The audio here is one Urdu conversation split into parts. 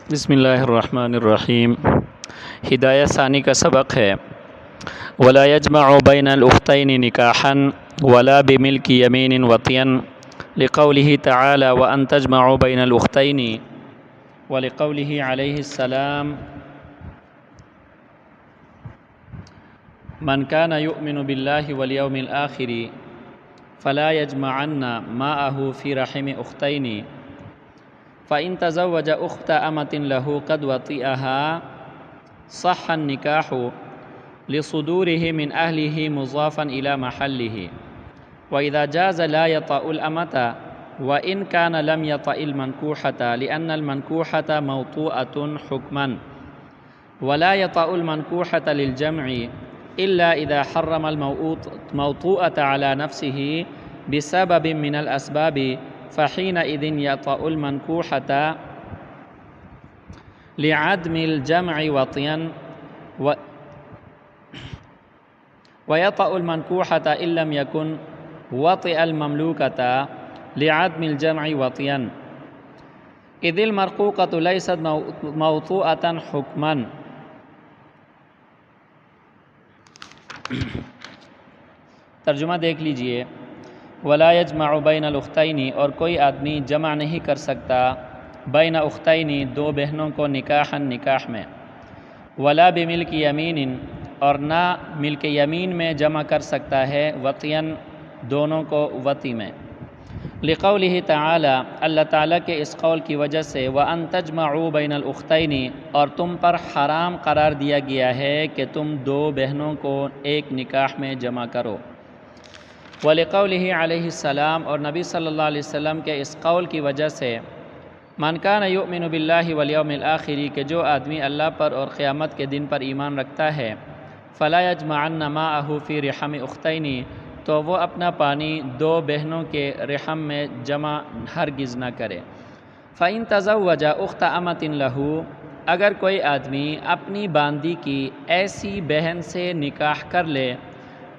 بسم اللہ الرحمن الرحیم۔ ہدایہ ثانی کا سبق ہے ولا يجمع بین الاختین نکاحا ولا بملک یمین وطیا لقوله تعالی وان تجمعوا بین الاختین ولقوله علیہ السلام من كان يؤمن بالله واليوم الآخر فلا يجمعن معه في رحم أختين فإن تزوج أخت أمة له قد وطئها صح النكاح لصدوره من أهله مضافا إلى محله، وإذا جاز لا يطأ الأمة وإن كان لم يطأ المنكوحة لأن المنكوحة موطوءة حكما، ولا يطأ المنكوحة للجمع إلا إذا حرم الموطوءة على نفسه بسبب من الأسباب فحينئذ يطأ المنكوحة لعدم الجمع وطيا ويطأ المنكوحة إن لم يكن وطئ المملوكة لعدم الجمع وطيا إذ المرقوقة ليست موطوءة حكما۔ ترجمہ دیکھ لیجئے۔ ولا یجمع بین الاختین، اور کوئی آدمی جمع نہیں کر سکتا بین اختین، دو بہنوں کو نکاحا نکاح میں، ولا بملک یمین، اور نہ ملک یمین میں جمع کر سکتا ہے وطیا، دونوں کو وطی میں، لقولہ تعالی، اللہ تعالیٰ کے اس قول کی وجہ سے، وَأَن تَجْمَعُوا بَيْنَ الْأُخْتَيْنِ، اور تم پر حرام قرار دیا گیا ہے کہ تم دو بہنوں کو ایک نکاح میں جمع کرو، وَلِقَوْلِهِ علیہ السلام، اور نبی صلی اللہ علیہ وسلم کے اس قول کی وجہ سے، مَن كَانَ يُؤْمِنُ بِاللَّهِ وَالْيَوْمِ الْآخِرِ، کہ جو آدمی اللہ پر اور قیامت کے دن پر ایمان رکھتا ہے، فَلَا يَجْمَعَنَّ مَعَهُ فِي رِحَمِ أُخْتَيْنِ، تو وہ اپنا پانی دو بہنوں کے رحم میں جمع ہرگز نہ کرے۔ فَإِن تَزَوَّجَ أُخْتَ أَمَةٍ لَهُ، اگر کوئی آدمی اپنی باندی کی ایسی بہن سے نکاح کر لے،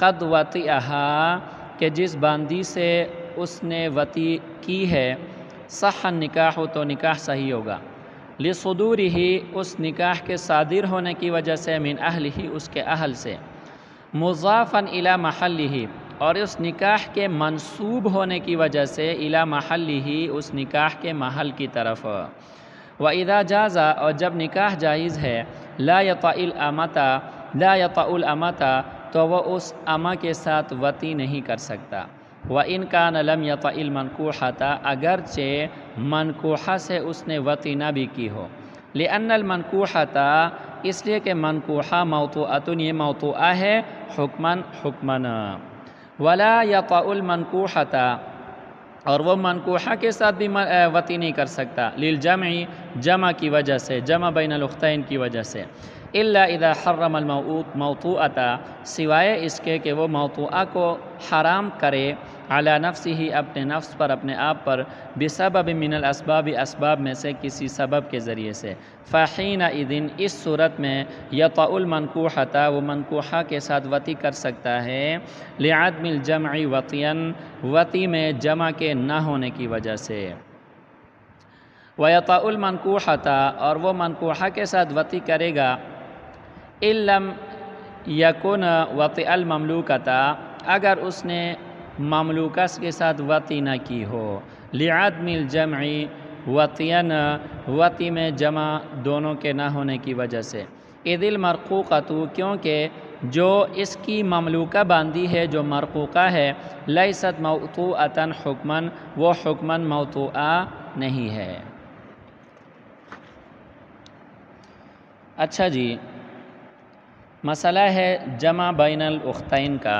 قد وطئها، کہ جس باندی سے اس نے وطی کی ہے، صح النکاح، تو نکاح صحیح ہوگا، لصدورہ، اس نکاح کے صادر ہونے کی وجہ سے، من اہلہ، اس کے اہل سے، مضافا الی محلہ، اور اس نکاح کے منسوب ہونے کی وجہ سے، الی محلہ، اس نکاح کے محل کی طرف، وَإِذَا جَازَ، اور جب نکاح جائز ہے، لا يطأ الأمة، تو وہ اس امہ کے ساتھ وطی نہیں کر سکتا، وَإِن كَانَ لَمْ يَطأ الْمَنْكُوحَةَ، اگرچہ منکوحہ سے اس نے وطی نہ بھی کی ہو، لِأَنَّ الْمَنْكُوحَةَ، اس لیے کہ منکوحہ موطوءۃ، یہ موطوءہ ہے، حکماً، وَلَا يَطأ الْمَنْكُوحَةَ، اور وہ منکوحہ کے ساتھ بھی وطی نہیں کر سکتا، للجمع، جمع کی وجہ سے، جمع بین الاختین کی وجہ سے، الا اذا حرم الموطوءة، سوائے اس کے کہ وہ موطوءہ کو حرام کرے، علی نفسہ، اپنے نفس پر، اپنے آپ پر، بسبب من الاسباب، اسباب میں سے کسی سبب کے ذریعے سے، فحینئذ، اس صورت میں، یطأ المنکوحة، وہ منکوحہ کے ساتھ وطی کر سکتا ہے، لعدم الجمع وطیا، وطی میں جمع کے نہ ہونے کی وجہ سے، وَيَطأ الْمَنْكُوحَةَ، اور وہ منکوحہ کے ساتھ وطی کرے گا، إِن لَمْ يَكُنْ وَطِئَ الْمَمْلُوكَةَ، اگر اس نے مملوکہ کے ساتھ وطی نہ کی ہو، لِعَدْمِ الْجَمْعِ وَطِيًا، وطی میں جمع دونوں کے نہ ہونے کی وجہ سے، إِذِ الْمَرْقُوقَةُ، کیونکہ جو اس کی مملوکہ باندی ہے، جو مرقوقہ ہے، لَيْسَتْ مَوْطُوءَةً حُکمًا، وہ حکماً موطوءہ نہیں ہے۔ اچھا جی، مسئلہ ہے جمع بین الاختین کا۔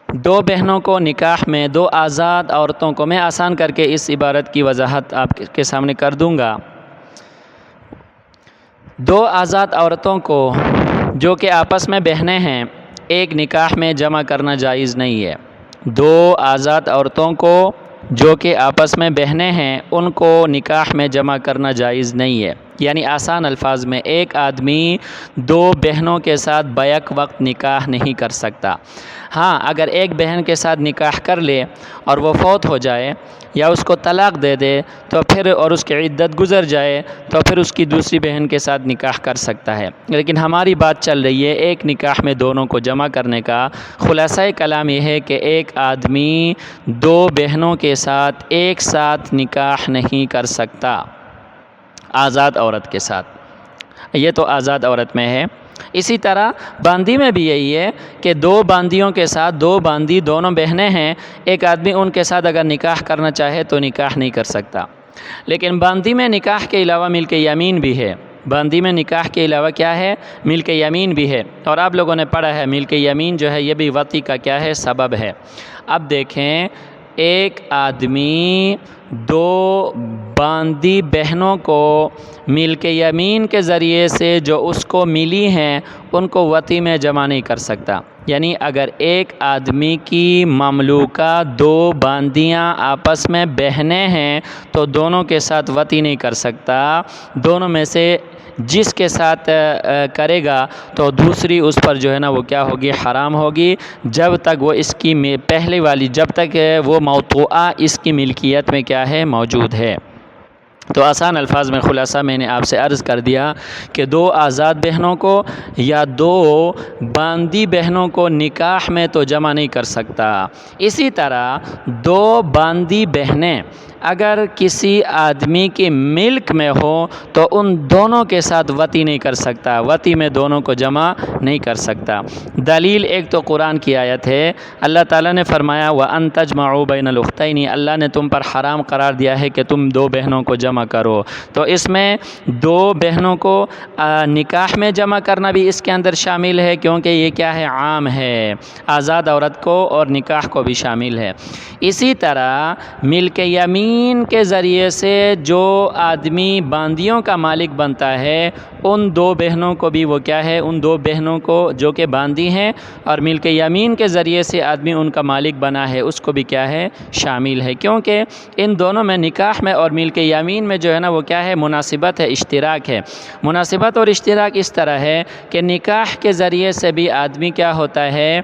دو بہنوں کو نکاح میں، دو آزاد عورتوں کو، میں آسان کر کے اس عبارت کی وضاحت آپ کے سامنے کر دوں گا۔ دو آزاد عورتوں کو جو کہ آپس میں بہنیں ہیں، ایک نکاح میں جمع کرنا جائز نہیں ہے۔ دو آزاد عورتوں کو جو کہ آپس میں بہنیں ہیں، ان کو نکاح میں جمع کرنا جائز نہیں ہے، یعنی آسان الفاظ میں، ایک آدمی دو بہنوں کے ساتھ بیک وقت نکاح نہیں کر سکتا۔ ہاں، اگر ایک بہن کے ساتھ نکاح کر لے اور وہ فوت ہو جائے، یا اس کو طلاق دے دے تو پھر اور اس کی عدت گزر جائے تو پھر اس کی دوسری بہن کے ساتھ نکاح کر سکتا ہے۔ لیکن ہماری بات چل رہی ہے ایک نکاح میں دونوں کو جمع کرنے کا۔ خلاصہ کلام یہ ہے کہ ایک آدمی دو بہنوں کے ساتھ ایک ساتھ نکاح نہیں کر سکتا آزاد عورت کے ساتھ، یہ تو آزاد عورت میں ہے۔ اسی طرح باندی میں بھی یہی ہے کہ دو باندیوں کے ساتھ، دو باندی دونوں بہنیں ہیں، ایک آدمی ان کے ساتھ اگر نکاح کرنا چاہے تو نکاح نہیں کر سکتا۔ لیکن باندی میں نکاح کے علاوہ ملک یمین بھی ہے۔ باندی میں نکاح کے علاوہ کیا ہے؟ ملک یمین بھی ہے، اور آپ لوگوں نے پڑھا ہے ملک یمین جو ہے یہ بھی وطی کا کیا ہے؟ سبب ہے۔ اب دیکھیں ایک آدمی دو باندی بہنوں کو ملک یمین کے ذریعے سے جو اس کو ملی ہیں ان کو وطی میں جمع نہیں کر سکتا۔ یعنی اگر ایک آدمی کی مملوکہ دو باندیاں آپس میں بہنیں ہیں تو دونوں کے ساتھ وطی نہیں کر سکتا۔ دونوں میں سے جس کے ساتھ کرے گا تو دوسری اس پر جو ہے نا وہ کیا ہوگی؟ حرام ہوگی، جب تک وہ اس کی پہلے والی جب تک وہ موطوعہ اس کی ملکیت میں کیا ہے؟ موجود ہے۔ تو آسان الفاظ میں خلاصہ میں نے آپ سے عرض کر دیا کہ دو آزاد بہنوں کو یا دو باندی بہنوں کو نکاح میں تو جمع نہیں کر سکتا۔ اسی طرح دو باندی بہنیں اگر کسی آدمی کی ملک میں ہو تو ان دونوں کے ساتھ وطی نہیں کر سکتا، وطی میں دونوں کو جمع نہیں کر سکتا۔ دلیل ایک تو قرآن کی آیت ہے، اللہ تعالیٰ نے فرمایا وَأَن تَجْمَعُوا بَيْنَ الْأُخْتَيْنِ، اللہ نے تم پر حرام قرار دیا ہے کہ تم دو بہنوں کو جمع کرو۔ تو اس میں دو بہنوں کو نکاح میں جمع کرنا بھی اس کے اندر شامل ہے، کیونکہ یہ کیا ہے؟ عام ہے، آزاد عورت کو اور نکاح کو بھی شامل ہے۔ اسی طرح ملک یمین کے ذریعے سے جو آدمی باندیوں کا مالک بنتا ہے ان دو بہنوں کو بھی وہ کیا ہے؟ ان دو بہنوں کو جو کہ باندی ہیں اور ملک یمین کے ذریعے سے آدمی ان کا مالک بنا ہے اس کو بھی کیا ہے؟ شامل ہے، کیونکہ ان دونوں میں نکاح میں اور ملک یمین میں جو ہے نا وہ کیا ہے؟ مناسبت ہے، اشتراک ہے۔ مناسبت اور اشتراک اس طرح ہے کہ نکاح کے ذریعے سے بھی آدمی کیا ہوتا ہے؟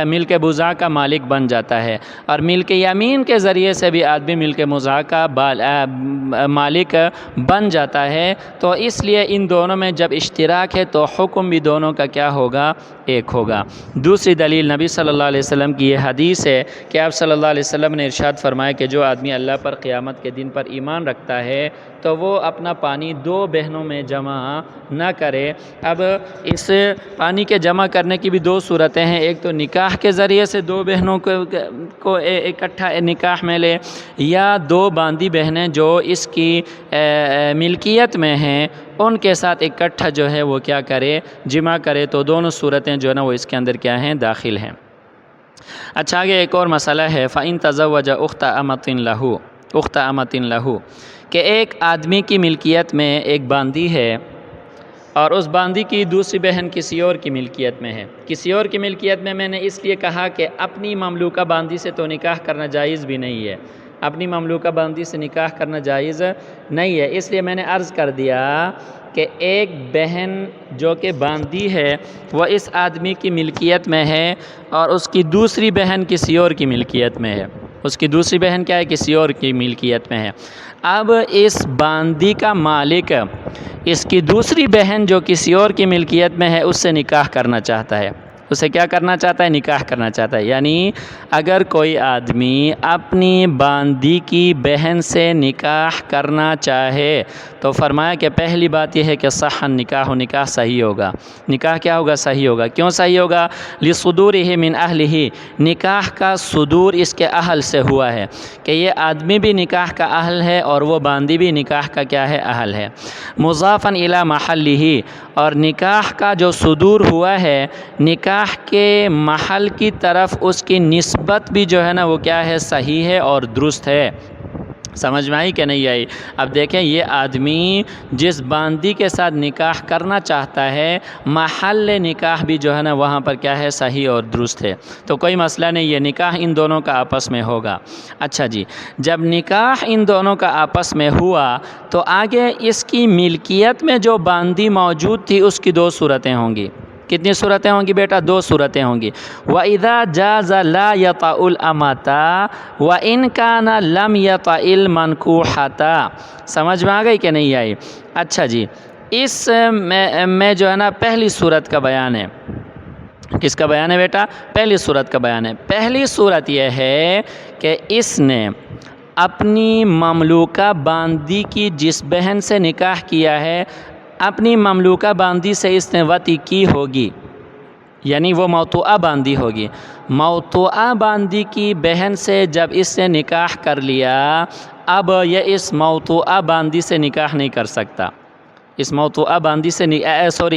ملک بضاع کا مالک بن جاتا ہے، اور ملک یمین کے ذریعے سے بھی آدمی ملک بضاع کا مالک بن جاتا ہے۔ تو اس لیے ان دونوں میں جب اشتراک ہے تو حکم بھی دونوں کا کیا ہوگا؟ ایک ہوگا۔ دوسری دلیل نبی صلی اللہ علیہ وسلم کی یہ حدیث ہے کہ آپ صلی اللہ علیہ وسلم نے ارشاد فرمایا کہ جو آدمی اللہ پر قیامت کے دن پر ایمان رکھتا ہے تو وہ اپنا پانی دو بہنوں میں جمع نہ کرے۔ اب اس پانی کے جمع کرنے کی بھی دو صورتیں ہیں، ایک تو نکاح کے ذریعے سے دو بہنوں کو اکٹھا نکاح میں لے، یا دو باندی بہنیں جو اس کی ملکیت میں ہیں ان کے ساتھ اکٹھا جو ہے وہ کیا کرے؟ جمع کرے۔ تو دونوں صورتیں جو ہے نا وہ اس کے اندر کیا ہیں؟ داخل ہیں۔ اچھا آگے ایک اور مسئلہ ہے فَإِن تَزَوَّجَ أُخْتَ أَمَةٍ لَهُ، کہ ایک آدمی کی ملکیت میں ایک باندی ہے اور اس باندی کی دوسری بہن کسی اور کی ملکیت میں ہے۔ کسی اور کی ملکیت میں نے اس لیے کہا کہ اپنی مملوکہ باندی سے تو نکاح کرنا جائز بھی نہیں ہے، اپنی مملوکہ باندی سے نکاح کرنا جائز نہیں ہے۔ اس لیے میں نے عرض کر دیا کہ ایک بہن جو کہ باندی ہے وہ اس آدمی کی ملکیت میں ہے اور اس کی دوسری بہن کسی اور کی ملکیت میں ہے، اس کی دوسری بہن کیا ہے؟ کسی اور کی ملکیت میں ہے۔ اب اس باندی کا مالک اس کی دوسری بہن جو کسی اور کی ملکیت میں ہے اس سے نکاح کرنا چاہتا ہے، اسے کیا کرنا چاہتا ہے؟ نکاح کرنا چاہتا ہے۔ یعنی اگر کوئی آدمی اپنی باندی کی بہن سے نکاح کرنا چاہے تو فرمایا کہ پہلی بات یہ ہے کہ صح النکاح، نکاح صحیح ہوگا۔ نکاح کیا ہوگا؟ صحیح ہوگا۔ کیوں صحیح ہوگا؟ لصدورہ من اہلہ، نکاح کا صدور اس کے اہل سے ہوا ہے کہ یہ آدمی بھی نکاح کا اہل ہے اور وہ باندی بھی نکاح کا کیا ہے؟ اہل ہے۔ مضافا الی محلہ، اور نکاح کا جو صدور ہوا ہے نکاح کے محل کی طرف اس کی نسبت بھی جو ہے نا وہ کیا ہے؟ صحیح ہے اور درست ہے۔ سمجھ میں آئی کہ نہیں آئی؟ اب دیکھیں یہ آدمی جس باندی کے ساتھ نکاح کرنا چاہتا ہے محل نکاح بھی جو ہے نا وہاں پر کیا ہے؟ صحیح اور درست ہے، تو کوئی مسئلہ نہیں، یہ نکاح ان دونوں کا آپس میں ہوگا۔ اچھا جی، جب نکاح ان دونوں کا آپس میں ہوا تو آگے اس کی ملکیت میں جو باندی موجود تھی اس کی دو صورتیں ہوں گی۔ کتنی صورتیں ہوں گی بیٹا؟ 2 صورتیں ہوں گی۔ وَإِذَا جَازَ لَا يَطَأُ الْأَمَةَ وَإِنْ كَانَ لَمْ يَطَأِ الْمَنْكُوحَةَ، سمجھ میں آ گئی کہ نہیں آئی؟ اچھا جی، اس میں جو ہے نا پہلی صورت کا بیان ہے۔ کس کا بیان ہے بیٹا؟ پہلی صورت کا بیان ہے۔ پہلی صورت یہ ہے کہ اس نے اپنی مملوکہ باندی کی جس بہن سے نکاح کیا ہے، اپنی مملوکہ باندی سے اس نے وطی کی ہوگی، یعنی وہ موطوعہ باندی ہوگی۔ موطوعہ باندی کی بہن سے جب اس نے نکاح کر لیا، اب یہ اس موطوعہ باندی سے نکاح نہیں کر سکتا، اس موطوعہ باندی سے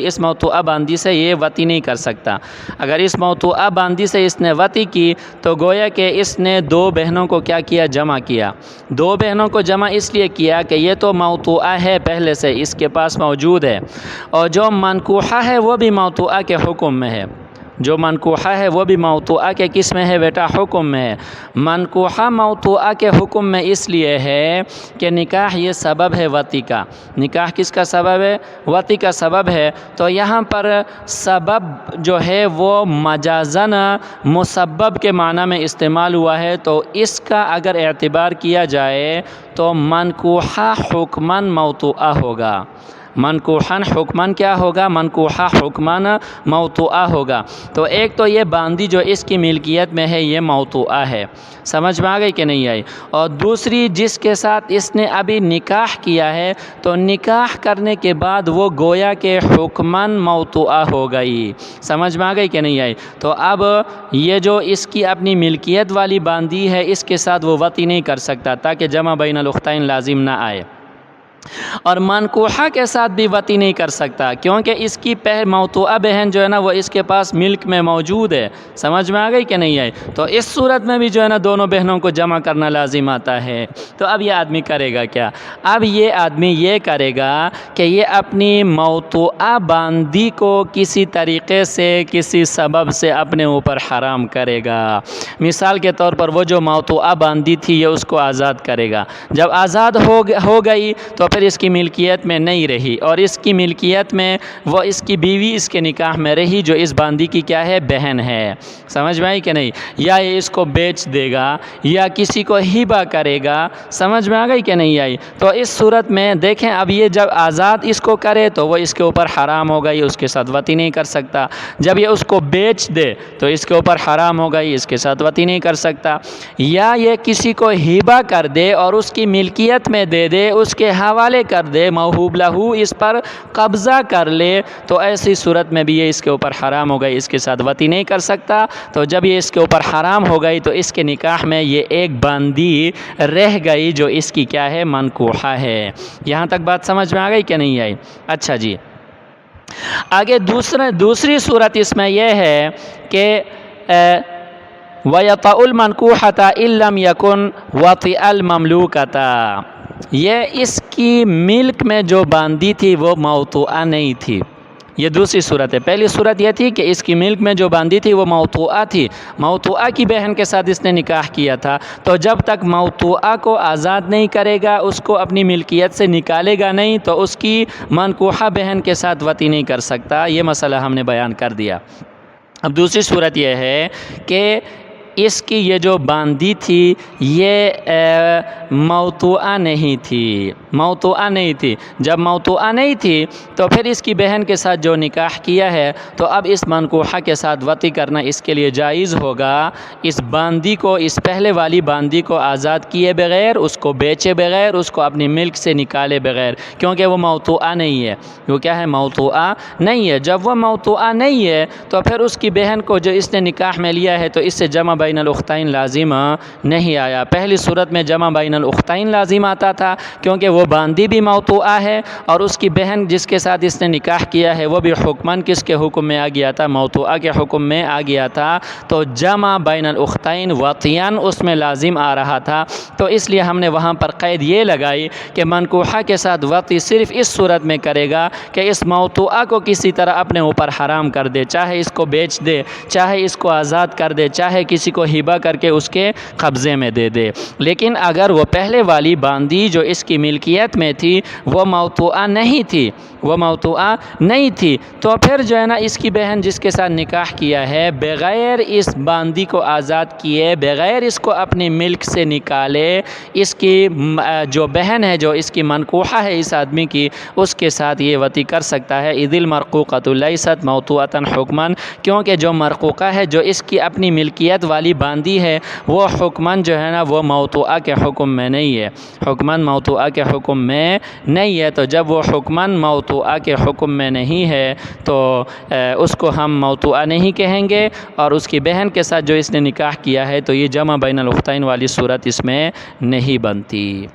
اس موطوعہ باندی سے یہ وطی نہیں کر سکتا۔ اگر اس موطوعہ باندی سے اس نے وطی کی تو گویا کہ اس نے 2 بہنوں کو کیا کیا؟ جمع کیا۔ 2 بہنوں کو جمع اس لیے کیا کہ یہ تو موطوعہ ہے پہلے سے، اس کے پاس موجود ہے، اور جو منکوحہ ہے وہ بھی موطوعہ کے حکم میں ہے۔ جو منکوحہ ہے وہ بھی موطوعہ کے کس میں ہے بیٹا؟ حکم میں ہے۔ منکوحہ موطوعہ کے حکم میں اس لیے ہے کہ نکاح یہ سبب ہے وطی کا۔ نکاح کس کا سبب ہے؟ وطی کا سبب ہے۔ تو یہاں پر سبب جو ہے وہ مجازاً مسبب کے معنی میں استعمال ہوا ہے، تو اس کا اگر اعتبار کیا جائے تو منکوحہ حکماً موطوعہ ہوگا۔ منکوحاً حکماً کیا ہوگا؟ منکوحہ حکماً موطوعہ ہوگا۔ تو ایک تو یہ باندی جو اس کی ملکیت میں ہے یہ موطوعہ ہے، سمجھ میں آ گئی کہ نہیں آئی؟ اور دوسری جس کے ساتھ اس نے ابھی نکاح کیا ہے، تو نکاح کرنے کے بعد وہ گویا کہ حکماً موطوعہ ہو گئی، سمجھ میں آ گئی کہ نہیں آئی؟ تو اب یہ جو اس کی اپنی ملکیت والی باندی ہے، اس کے ساتھ وہ وطی نہیں کر سکتا تاکہ جمع بین الاختین لازم نہ آئے، اور منکوحہ کے ساتھ بھی وطی نہیں کر سکتا کیونکہ اس کی موطوعہ بہن جو ہے نا وہ اس کے پاس ملک میں موجود ہے، سمجھ میں آ گئی کہ نہیں آئی؟ تو اس صورت میں بھی جو ہے نا دونوں بہنوں کو جمع کرنا لازم آتا ہے۔ تو اب یہ آدمی کرے گا کیا؟ اب یہ آدمی یہ کرے گا کہ یہ اپنی موطوعہ باندی کو کسی طریقے سے کسی سبب سے اپنے اوپر حرام کرے گا۔ مثال کے طور پر وہ جو موطوعہ باندی تھی یہ اس کو آزاد کرے گا، جب آزاد ہو گئی تو پھر اس کی ملکیت میں نہیں رہی، اور اس کی ملکیت میں وہ اس کی بیوی اس کے نکاح میں رہی جو اس باندی کی کیا ہے؟ بہن ہے، سمجھ میں آئی کہ نہیں؟ یا یہ اس کو بیچ دے گا یا کسی کو ہبہ کرے گا، سمجھ میں آ گئی کہ نہیں آئی؟ تو اس صورت میں دیکھیں اب یہ جب آزاد اس کو کرے تو وہ اس کے اوپر حرام ہو گئی، اس کے ساتھ وطی نہیں کر سکتا۔ جب یہ اس کو بیچ دے تو اس کے اوپر حرام ہو گئی، اس کے ساتھ وطی نہیں کر سکتا۔ یا یہ کسی کو ہبہ کر دے اور اس کی ملکیت میں دے دے، اس کے حوالے کر دے، موہوب لہو اس پر قبضہ کر لے، تو ایسی صورت میں بھی یہ اس کے اوپر حرام ہو گئی، اس کے ساتھ وطی نہیں کر سکتا۔ تو جب یہ اس کے اوپر حرام ہو گئی تو اس کے نکاح میں یہ ایک باندی رہ گئی جو اس کی کیا ہے؟ منکوحہ ہے۔ یہاں تک بات سمجھ میں آ گئی کہ نہیں آئی؟ اچھا جی، آگے دوسری صورت اس میں یہ ہے کہ وَيَطَأُ الْمَنْكُوحَةَ إِن لَّمْ يَكُنْ وَطِئَ الْمَمْلُوكَةَ، یہ اس کی ملک میں جو باندی تھی وہ موطوعہ نہیں تھی، یہ دوسری صورت ہے۔ پہلی صورت یہ تھی کہ اس کی ملک میں جو باندی تھی وہ موطوعہ تھی، موطوعہ کی بہن کے ساتھ اس نے نکاح کیا تھا، تو جب تک موطوعہ کو آزاد نہیں کرے گا، اس کو اپنی ملکیت سے نکالے گا نہیں، تو اس کی منکوحہ بہن کے ساتھ وطی نہیں کر سکتا۔ یہ مسئلہ ہم نے بیان کر دیا۔ اب دوسری صورت یہ ہے کہ اس کی یہ جو باندی تھی یہ موطوعہ نہیں تھی، موطوعہ نہیں تھی۔ جب موطوعہ نہیں تھی تو پھر اس کی بہن کے ساتھ جو نکاح کیا ہے تو اب اس منکوحہ کے ساتھ وطی کرنا اس کے لیے جائز ہوگا، اس باندی کو، اس پہلے والی باندی کو آزاد کیے بغیر، اس کو بیچے بغیر، اس کو اپنی ملک سے نکالے بغیر، کیونکہ وہ موطوعہ نہیں ہے۔ وہ کیا ہے؟ موطوعہ نہیں ہے۔ جب وہ موطوعہ نہیں ہے تو پھر اس کی بہن کو جو اس نے نکاح میں لیا ہے تو اس سے جمع بین الاختین لازم نہیں آیا۔ پہلی صورت میں جمع بین الاختین لازم آتا تھا کیونکہ وہ باندی بھی موطوعہ ہے اور اس کی بہن جس کے ساتھ اس نے نکاح کیا ہے وہ بھی حکماً کس کے حکم میں آ گیا تھا؟ موطوعہ کے حکم میں آ گیا تھا، تو جمع بین الاختین وطیاً اس میں لازم آ رہا تھا۔ تو اس لیے ہم نے وہاں پر قید یہ لگائی کہ منکوحہ کے ساتھ وطی صرف اس صورت میں کرے گا کہ اس موطوعہ کو کسی طرح اپنے اوپر حرام کر دے، چاہے اس کو بیچ دے، چاہے اس کو آزاد کر دے، چاہے کسی کو ہبہ کر کے اس کے قبضے میں دے دے۔ لیکن اگر وہ پہلے والی باندی جو اس کی ملکیت میں تھی وہ موطوعہ نہیں تھی، تو پھر جو ہے نا اس کی بہن جس کے ساتھ نکاح کیا ہے بغیر اس باندی کو آزاد کیے، بغیر اس کو اپنی ملک سے نکالے، اس کی جو بہن ہے جو اس کی منکوحہ ہے اس آدمی کی، اس کے ساتھ یہ وطی کر سکتا ہے۔ اذ المرقوقۃ لیست موطوعۃ حکماً، کیونکہ جو مرقوقہ ہے جو اس کی اپنی ملکیت والی باندی ہے وہ حکماً جو ہے نا وہ موطوعہ کے حکم میں نہیں ہے، حکماً موطوعہ کے حکم میں نہیں ہے۔ تو جب وہ حکماً موطوعہ کے حکم میں نہیں ہے تو اس کو ہم موطوعہ نہیں کہیں گے، اور اس کی بہن کے ساتھ جو اس نے نکاح کیا ہے تو یہ جمع بین الاختین والی صورت اس میں نہیں بنتی۔